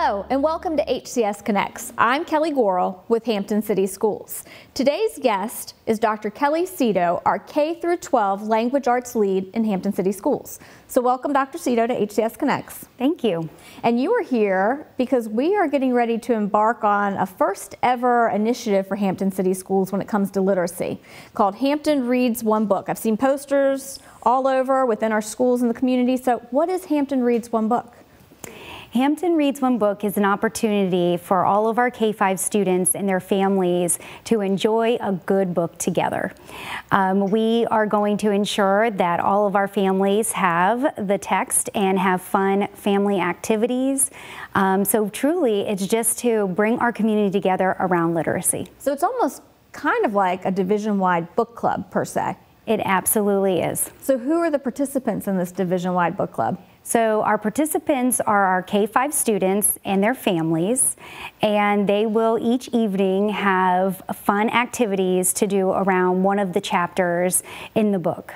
Hello and welcome to HCS Connects. I'm Kelli Cedo with Hampton City Schools. Today's guest is Dr. Kelli Cedo, our K-12 Language Arts Lead in Hampton City Schools. So welcome Dr. Cedo to HCS Connects. Thank you. And you are here because we are getting ready to embark on a first ever initiative for Hampton City Schools when it comes to literacy called Hampton Reads One Book. I've seen posters all over within our schools and the community. So what is Hampton Reads One Book? Hampton Reads One Book is an opportunity for all of our K-5 students and their families to enjoy a good book together. We are going to ensure that all of our families have the text and have fun family activities. So truly, it's just to bring our community together around literacy. So it's almost kind of like a division-wide book club per se. It absolutely is. So who are the participants in this division-wide book club? So our participants are our K-5 students and their families, and they will each evening have fun activities to do around one of the chapters in the book.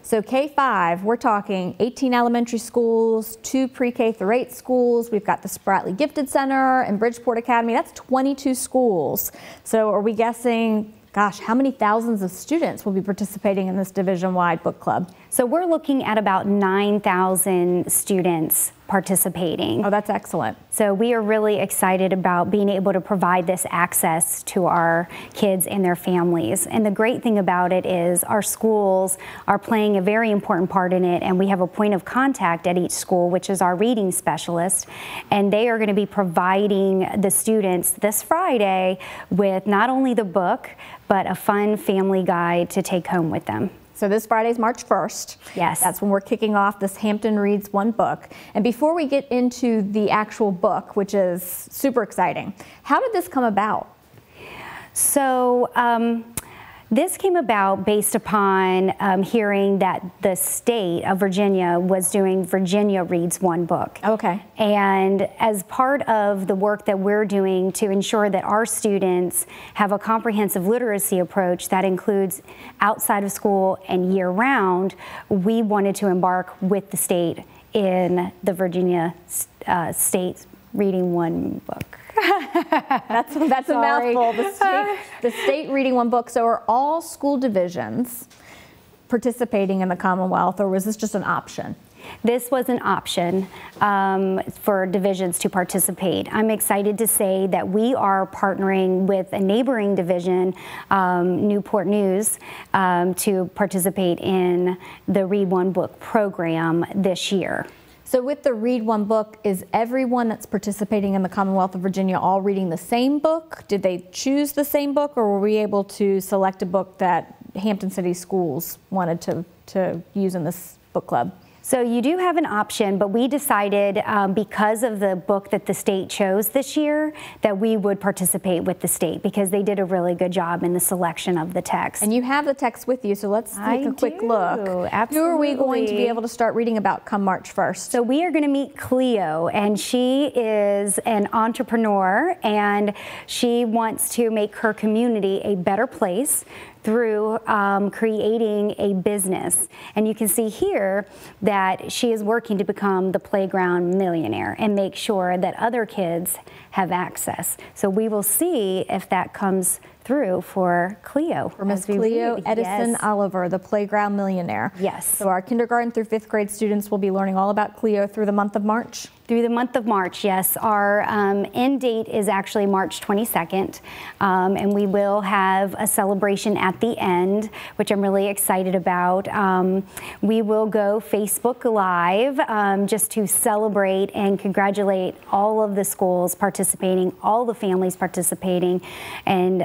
So K-5, we're talking 18 elementary schools, 2 pre-K through 8 schools. We've got the Spratly Gifted Center and Bridgeport Academy. That's 22 schools. So are we guessing, gosh, how many thousands of students will be participating in this division-wide book club? So we're looking at about 9,000 students participating. Oh, that's excellent. So we are really excited about being able to provide this access to our kids and their families. And the great thing about it is our schools are playing a very important part in it, and we have a point of contact at each school, which is our reading specialist. And they are going to be providing the students this Friday with not only the book, but a fun family guide to take home with them. So this Friday's March 1st. Yes. That's when we're kicking off this Hampton Reads One Book. And before we get into the actual book, which is super exciting, how did this come about? So this came about based upon hearing that the state of Virginia was doing Virginia Reads One Book. Okay. And as part of the work that we're doing to ensure that our students have a comprehensive literacy approach that includes outside of school and year-round, we wanted to embark with the state in the Virginia State Reading One Book. That's a mouthful. The state Reading One Book. So are all school divisions participating in the Commonwealth, or was this just an option? This was an option for divisions to participate. I'm excited to say that we are partnering with a neighboring division, Newport News, to participate in the Read One Book program this year. So with the Read One Book, is everyone that's participating in the Commonwealth of Virginia all reading the same book? Did they choose the same book, or were we able to select a book that Hampton City Schools wanted to use in this book club? So you do have an option, but we decided because of the book that the state chose this year that we would participate with the state because they did a really good job in the selection of the text. And you have the text with you, so let's take a quick look. Absolutely. Who are we going to be able to start reading about come March 1st? So we are going to meet Cleo, and she is an entrepreneur, and she wants to make her community a better place through creating a business. And you can see here that she is working to become the playground millionaire and make sure that other kids have access. So we will see if that comes through for Cleo. For Miss Cleo Edison Oliver, the playground millionaire. Yes. So our kindergarten through 5th grade students will be learning all about Cleo through the month of March? Through the month of March, yes. Our end date is actually March 22nd, and we will have a celebration at the end, which I'm really excited about. We will go Facebook Live just to celebrate and congratulate all of the schools participating, all the families participating, and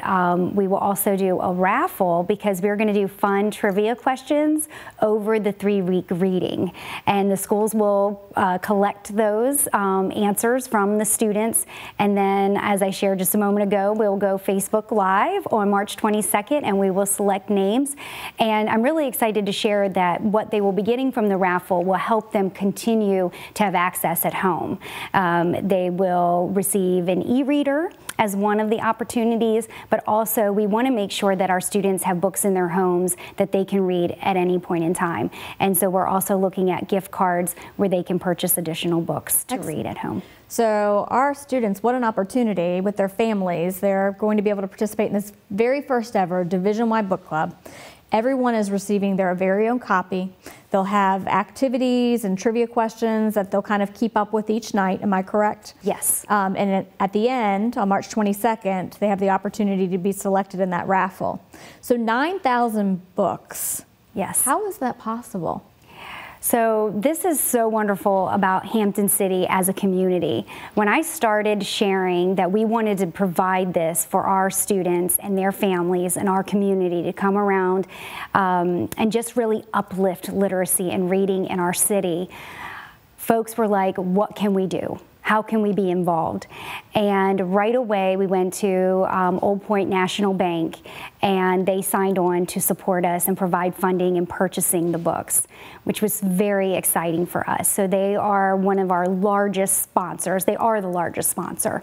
we will also do a raffle because we're going to do fun trivia questions over the 3-week reading, and the schools will collect those answers from the students, and then as I shared just a moment ago, we'll go Facebook Live on March 22nd and we will select names, and I'm really excited to share that what they will be getting from the raffle will help them continue to have access at home. They will receive an e-reader as one of the opportunities, but also we want to make sure that our students have books in their homes that they can read at any point in time. And so we're also looking at gift cards where they can purchase additional books to read at home. So our students, what an opportunity with their families. They're going to be able to participate in this very first ever division-wide book club. Everyone is receiving their very own copy. They'll have activities and trivia questions that they'll kind of keep up with each night. Am I correct? Yes. And at the end, on March 22nd, they have the opportunity to be selected in that raffle. So 9,000 books. Yes. How is that possible? So this is so wonderful about Hampton City as a community. When I started sharing that we wanted to provide this for our students and their families and our community to come around and just really uplift literacy and reading in our city, folks were like, what can we do? How can we be involved? And right away we went to Old Point National Bank, and they signed on to support us and provide funding in purchasing the books, which was very exciting for us. So they are one of our largest sponsors. They are the largest sponsor.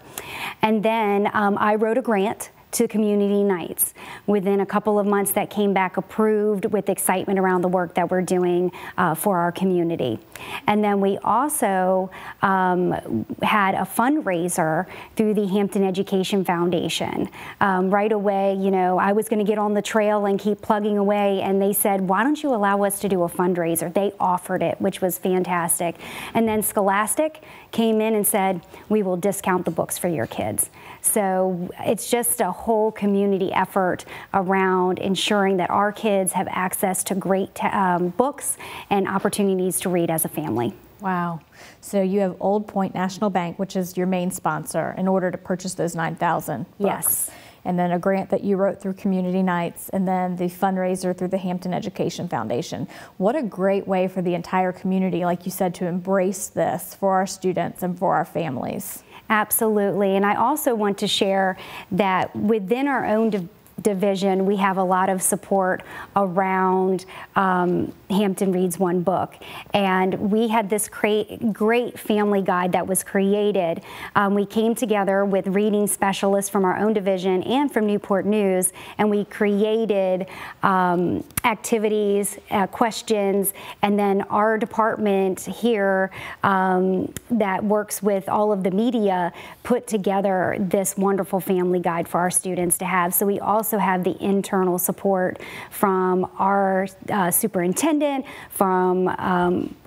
And then I wrote a grant to community nights. Within a couple of months, that came back approved with excitement around the work that we're doing for our community. And then we also had a fundraiser through the Hampton Education Foundation. Right away, you know, I was going to get on the trail and keep plugging away, and they said, why don't you allow us to do a fundraiser? They offered it, which was fantastic. And then Scholastic came in and said, we will discount the books for your kids. So it's just a whole community effort around ensuring that our kids have access to great books and opportunities to read as a family. Wow. So you have Old Point National Bank, which is your main sponsor, in order to purchase those 9,000 books. Yes. And then a grant that you wrote through community nights, and then the fundraiser through the Hampton Education Foundation. What a great way for the entire community, like you said, to embrace this for our students and for our families. Absolutely. And I also want to share that within our own division, we have a lot of support around Hampton Reads One Book. And we had this great family guide that was created. We came together with reading specialists from our own division and from Newport News, and we created activities, questions, and then our department here that works with all of the media put together this wonderful family guide for our students to have. So we also have the internal support from our superintendent, from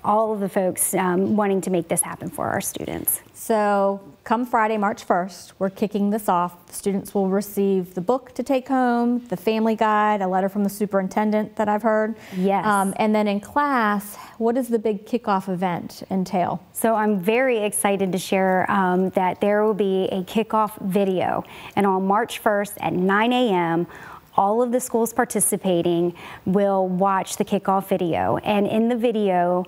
all of the folks wanting to make this happen for our students. So come Friday, March 1st, we're kicking this off. The students will receive the book to take home, the family guide, a letter from the superintendent that I've heard. Yes. And then in class, what does the big kickoff event entail? So I'm very excited to share that there will be a kickoff video. And on March 1st at 9 a.m., all of the schools participating will watch the kickoff video. And in the video,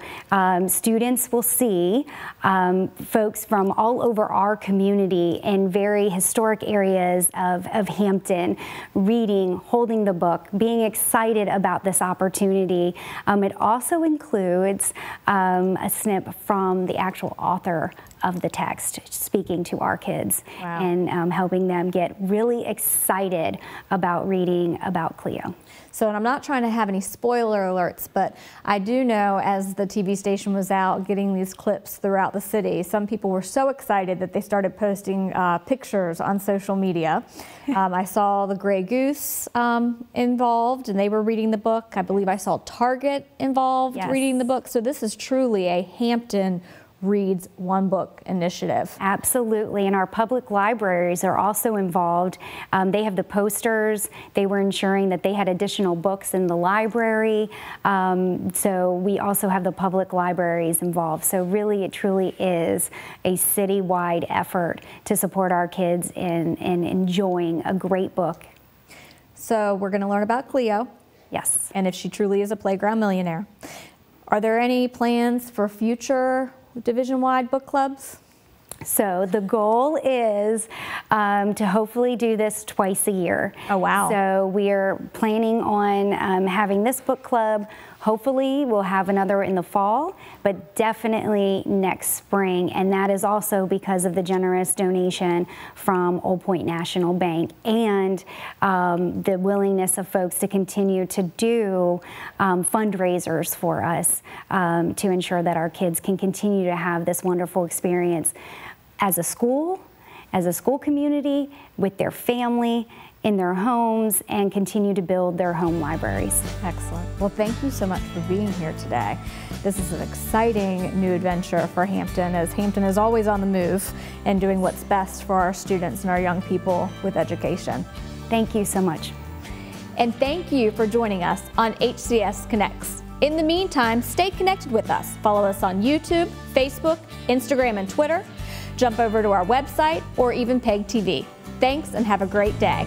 students will see folks from all over our community in very historic areas of Hampton reading, holding the book, being excited about this opportunity. It also includes a snip from the actual author of the text speaking to our kids. Wow. And helping them get really excited about reading about Cleo. So, and I'm not trying to have any spoiler alerts, but I do know as the TV station was out getting these clips throughout the city, some people were so excited that they started posting pictures on social media. I saw the Grey Goose involved, and they were reading the book. I believe I saw Target involved. Yes. Reading the book. So this is truly a Hampton Reads One Book initiative. Absolutely, and our public libraries are also involved. They have the posters. They were ensuring that they had additional books in the library. So we also have the public libraries involved. So really, it truly is a citywide effort to support our kids in enjoying a great book. So we're going to learn about Cleo. Yes. And if she truly is a playground millionaire. Are there any plans for future division-wide book clubs? So the goal is to hopefully do this twice a year. Oh, wow. So we're planning on having this book club. Hopefully we'll have another in the fall, but definitely next spring. And that is also because of the generous donation from Old Point National Bank and the willingness of folks to continue to do fundraisers for us to ensure that our kids can continue to have this wonderful experience as a school community, with their family, in their homes, and continue to build their home libraries. Excellent. Well, thank you so much for being here today. This is an exciting new adventure for Hampton, as Hampton is always on the move and doing what's best for our students and our young people with education. Thank you so much. And thank you for joining us on HCS Connects. In the meantime, stay connected with us. Follow us on YouTube, Facebook, Instagram, and Twitter. Jump over to our website or even PEG TV. Thanks and have a great day.